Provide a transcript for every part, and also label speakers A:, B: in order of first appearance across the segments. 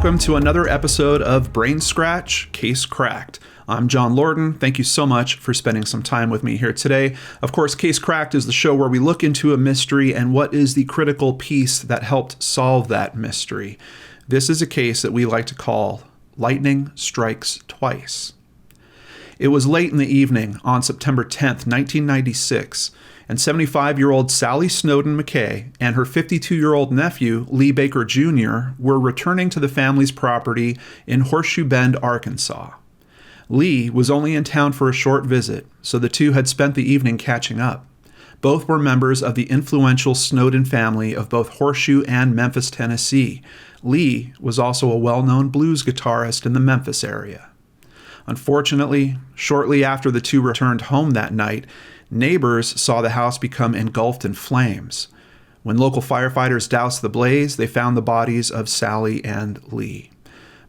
A: welcome to another episode of Brain Scratch, Case Cracked. I'm John Lorden. Thank you so much for spending some time with me here today. Of course, Case Cracked is the show where we look into a mystery and what is the critical piece that helped solve that mystery. This is a case that we like to call Lightning Strikes Twice. It was late in the evening on September 10th, 1996, and 75-year-old Sally Snowden McKay and her 52-year-old nephew, Lee Baker Jr., were returning to the family's property in Horseshoe Bend, Arkansas. Lee was only in town for a short visit, so the two had spent the evening catching up. Both were members of the influential Snowden family of both Horseshoe and Memphis, Tennessee. Lee was also a well-known blues guitarist in the Memphis area. Unfortunately, shortly after the two returned home that night, neighbors saw the house become engulfed in flames. When local firefighters doused the blaze, they found the bodies of Sally and Lee.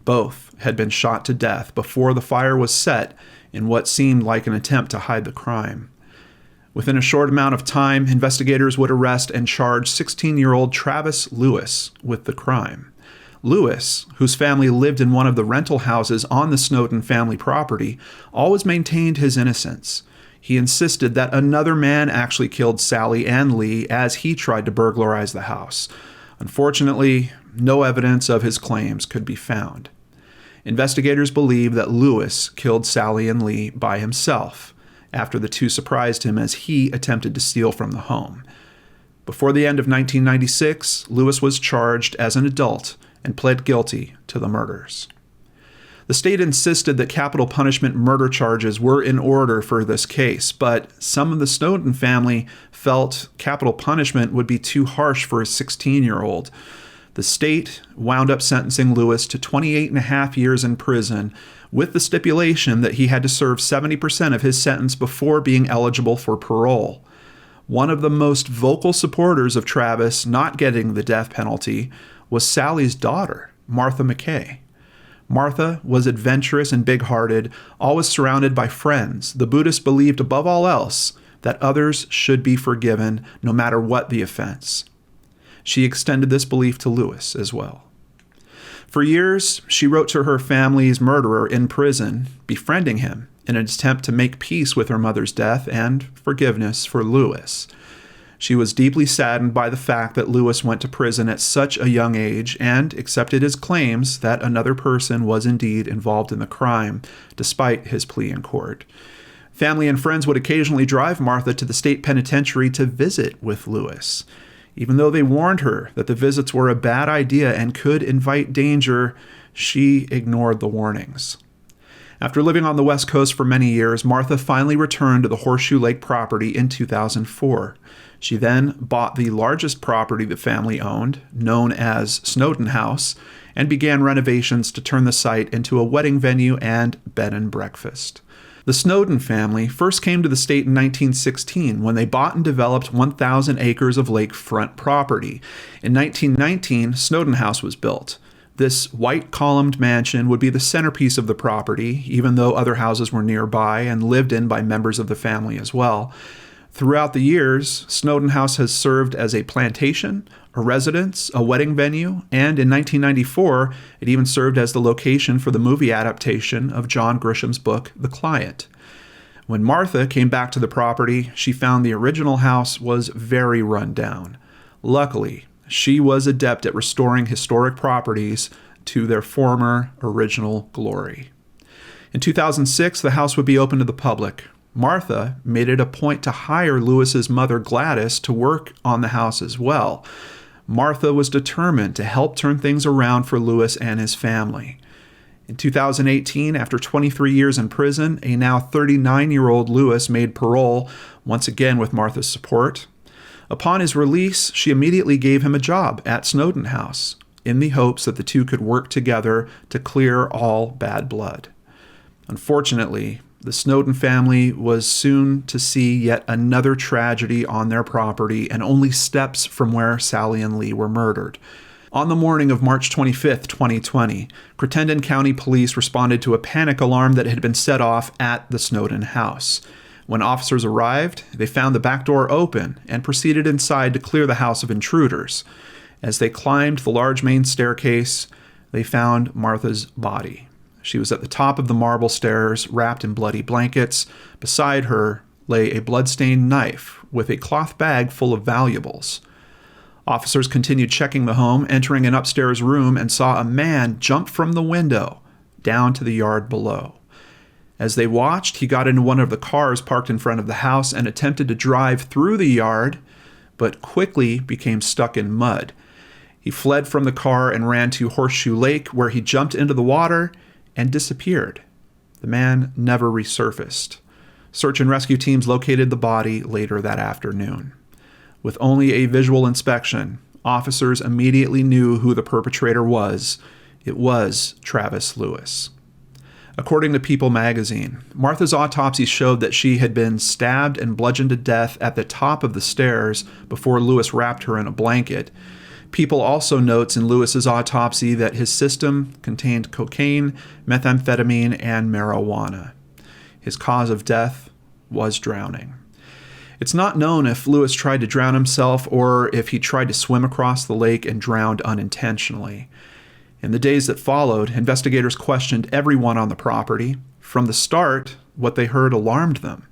A: Both had been shot to death before the fire was set in what seemed like an attempt to hide the crime. Within a short amount of time, investigators would arrest and charge 16-year-old Travis Lewis with the crime. Lewis, whose family lived in one of the rental houses on the Snowden family property, always maintained his innocence. He insisted that another man actually killed Sally and Lee as he tried to burglarize the house. Unfortunately, no evidence of his claims could be found. Investigators believe that Lewis killed Sally and Lee by himself after the two surprised him as he attempted to steal from the home. Before the end of 1996, Lewis was charged as an adult and pled guilty to the murders. The state insisted that capital punishment murder charges were in order for this case, but some of the Snowden family felt capital punishment would be too harsh for a 16-year-old. The state wound up sentencing Lewis to 28.5 years in prison, with the stipulation that he had to serve 70% of his sentence before being eligible for parole. One of the most vocal supporters of Travis not getting the death penalty was Sally's daughter, Martha McKay. Martha was adventurous and big-hearted, always surrounded by friends. The Buddhists believed above all else that others should be forgiven no matter what the offense. She extended this belief to Lewis as well. For years, she wrote to her family's murderer in prison, befriending him in an attempt to make peace with her mother's death and forgiveness for Lewis. She was deeply saddened by the fact that Lewis went to prison at such a young age and accepted his claims that another person was indeed involved in the crime, despite his plea in court. Family and friends would occasionally drive Martha to the state penitentiary to visit with Lewis. Even though they warned her that the visits were a bad idea and could invite danger, she ignored the warnings. After living on the West Coast for many years, Martha finally returned to the Horseshoe Lake property in 2004. She then bought the largest property the family owned, known as Snowden House, and began renovations to turn the site into a wedding venue and bed and breakfast. The Snowden family first came to the state in 1916 when they bought and developed 1,000 acres of lakefront property. In 1919, Snowden House was built. This white columned mansion would be the centerpiece of the property, even though other houses were nearby and lived in by members of the family as well. Throughout the years, Snowden House has served as a plantation, a residence, a wedding venue, and in 1994, it even served as the location for the movie adaptation of John Grisham's book, The Client. When Martha came back to the property, she found the original house was very run down. Luckily, she was adept at restoring historic properties to their former original glory. In 2006, the house would be open to the public. Martha made it a point to hire Lewis's mother, Gladys, to work on the house as well. Martha was determined to help turn things around for Lewis and his family. In 2018, after 23 years in prison, a now 39-year-old Lewis made parole, once again with Martha's support. Upon his release, she immediately gave him a job at Snowden House, in the hopes that the two could work together to clear all bad blood. Unfortunately, the Snowden family was soon to see yet another tragedy on their property and only steps from where Sally and Lee were murdered. On the morning of March 25, 2020, Crittenden County Police responded to a panic alarm that had been set off at the Snowden house. When officers arrived, they found the back door open and proceeded inside to clear the house of intruders. As they climbed the large main staircase, they found Martha's body. She was at the top of the marble stairs, wrapped in bloody blankets. Beside her lay a blood-stained knife with a cloth bag full of valuables. Officers continued checking the home, entering an upstairs room, and saw a man jump from the window down to the yard below. As they watched, he got into one of the cars parked in front of the house and attempted to drive through the yard, but quickly became stuck in mud. He fled from the car and ran to Horseshoe Lake, where he jumped into the water and disappeared. The man never resurfaced. Search and rescue teams located the body later that afternoon. With only a visual inspection, officers immediately knew who the perpetrator was. It was Travis Lewis. According to People magazine, Martha's autopsy showed that she had been stabbed and bludgeoned to death at the top of the stairs before Lewis wrapped her in a blanket. People also notes in Lewis's autopsy that his system contained cocaine, methamphetamine, and marijuana. His cause of death was drowning. It's not known if Lewis tried to drown himself or if he tried to swim across the lake and drowned unintentionally. In the days that followed, investigators questioned everyone on the property. From the start, what they heard alarmed them.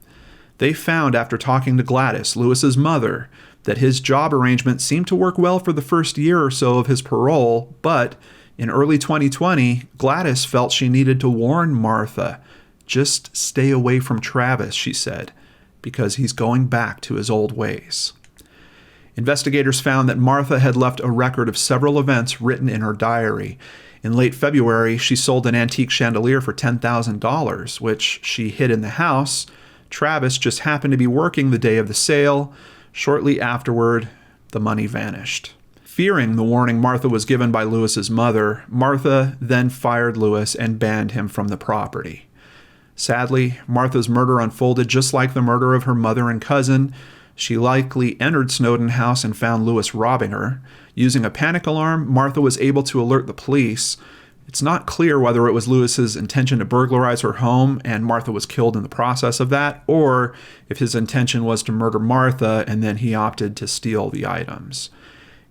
A: They found, after talking to Gladys, Lewis's mother, that his job arrangement seemed to work well for the first year or so of his parole, but in early 2020, Gladys felt she needed to warn Martha. Just stay away from Travis, she said, because he's going back to his old ways. Investigators found that Martha had left a record of several events written in her diary. In late February, she sold an antique chandelier for $10,000, which she hid in the house. Travis just happened to be working the day of the sale. Shortly afterward, the money vanished. Fearing the warning Martha was given by Lewis's mother, Martha then fired Lewis and banned him from the property. Sadly, Martha's murder unfolded just like the murder of her mother and cousin. She likely entered Snowden House and found Lewis robbing her. Using a panic alarm, Martha was able to alert the police. It's not clear whether it was Lewis's intention to burglarize her home and Martha was killed in the process of that, or if his intention was to murder Martha and then he opted to steal the items.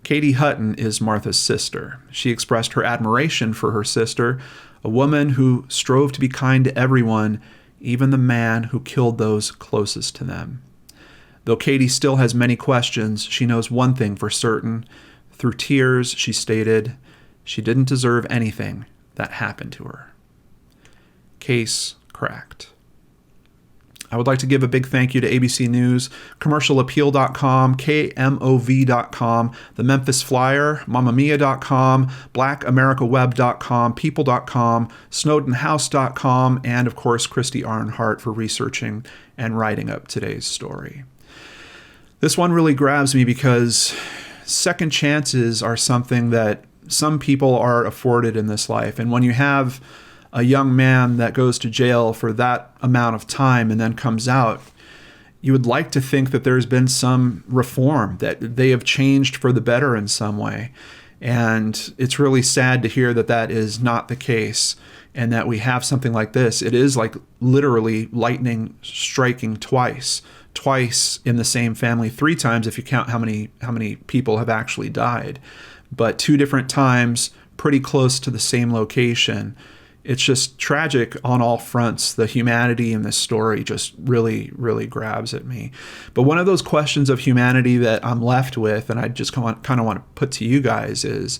A: Katie Hutton is Martha's sister. She expressed her admiration for her sister, a woman who strove to be kind to everyone, even the man who killed those closest to them. Though Katie still has many questions, she knows one thing for certain. Through tears, she stated, she didn't deserve anything that happened to her. Case cracked. I would like to give a big thank you to ABC News, CommercialAppeal.com, KMOV.com, The Memphis Flyer, MammaMia.com, BlackAmericaWeb.com, People.com, SnowdenHouse.com, and of course, Christy Arnhart for researching and writing up today's story. This one really grabs me because second chances are something that some people are afforded in this life. And when you have a young man that goes to jail for that amount of time and then comes out, you would like to think that there's been some reform, that they have changed for the better in some way. And it's really sad to hear that that is not the case and that we have something like this. It is like literally lightning striking twice in the same family, 3 times if you count how many people have actually died, but 2 different times pretty close to the same location. It's just tragic on all fronts. The humanity in this story just really, really grabs at me. But one of those questions of humanity that I'm left with, and I just kind of want to put to you guys is,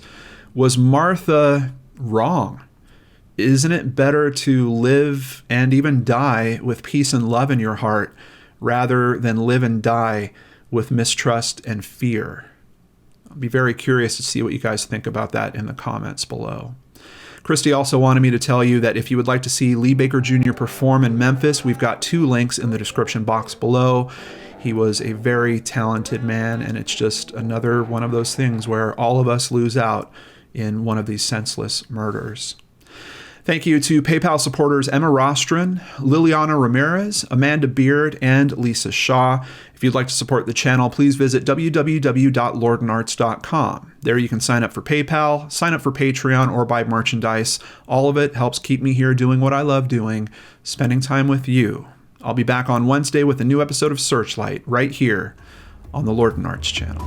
A: was Martha wrong? Isn't it better to live and even die with peace and love in your heart rather than live and die with mistrust and fear? I'll be very curious to see what you guys think about that in the comments below. Christy also wanted me to tell you that if you would like to see Lee Baker Jr. perform in Memphis, we've got 2 links in the description box below. He was a very talented man, and it's just another one of those things where all of us lose out in one of these senseless murders. Thank you to PayPal supporters Emma Rostron, Liliana Ramirez, Amanda Beard, and Lisa Shaw. If you'd like to support the channel, please visit www.lordenarts.com. There you can sign up for PayPal, sign up for Patreon, or buy merchandise. All of it helps keep me here doing what I love doing, spending time with you. I'll be back on Wednesday with a new episode of Searchlight right here on the Lorden Arts channel.